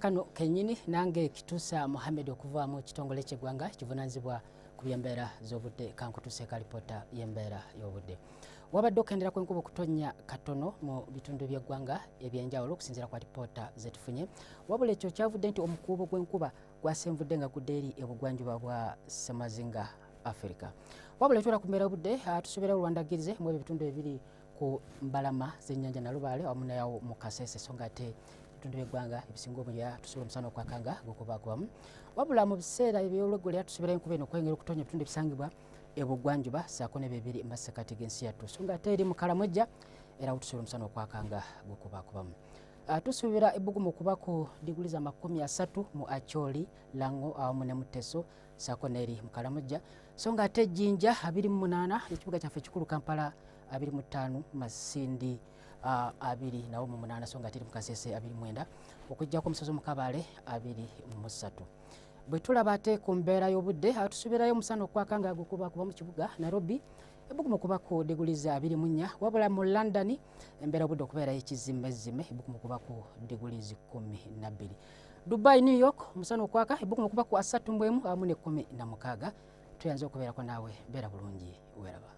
Kano kenyini nange Kituas Muhamad okuva mu kitongole ky'eggwanga kivunanyizibwa ku by'embeera z'obudde kankutuse kalipota y'embeera y'obudde. Wabadde okendera kw'enkuba okutonnya katono mu bitundu by'eggwanga ebyenjawulo okusinziira kwa lipoota zetufunye, wabula ekyo kyavudde nti omukuubo gw'enkuba gwasenvudde nga gudde eri ebugwanjuba bwa Ssemazinga Africa. Wabula etwala ku mbeera y'obudde tusuubirawo lwandagirize mu ebyo bitundu ebiri ku mbalama z'ennyanja Nalubaale awamu n'awo mu Kasese so nga ate ebitundu by'eggwanga ebisinga obungi tusobola omusana okwakanga gukubakubamu. Wabula mu biseera eby'olweggolo tusuubirayo enkuba eno okwengera okutonya ebitundu ebisangibwa ebugwanjuba ssaako n'ebibiri mu masekkati g'ensi yattu so nga ate eri mu Kalamojja era awo tusobola omusana okwakanga gukubakubamu. Tusuubira ebbugumu okuba ku diguli za 30 mu Acholi, Lango awamu ne Muteso ssaako n'eri mu Kalamojja so nga ate Jinja 28 ekibuga kyaffe ekikulu Kampala 25 Masindi 2 nawo mu 8 so nga ate eri mu Kasese 29 okujjako omusozi Mukabaale 23. Bwe tulaba ate ku mbeera y'obudde tusuubirayo omusana okwakanga gukubakuba mu kibuga Nairobi ebbugumu okuba ku diguli za 24 wabula mu London embeera y'obudde okubeera ekizimmezime ebbugumu okuba ku diguli 12. Dubai, New York omusana okwaka ebbugumu okuba ku 31 awamu ne 16. Tuyanze okubeerako naawe beera bulungi weraba.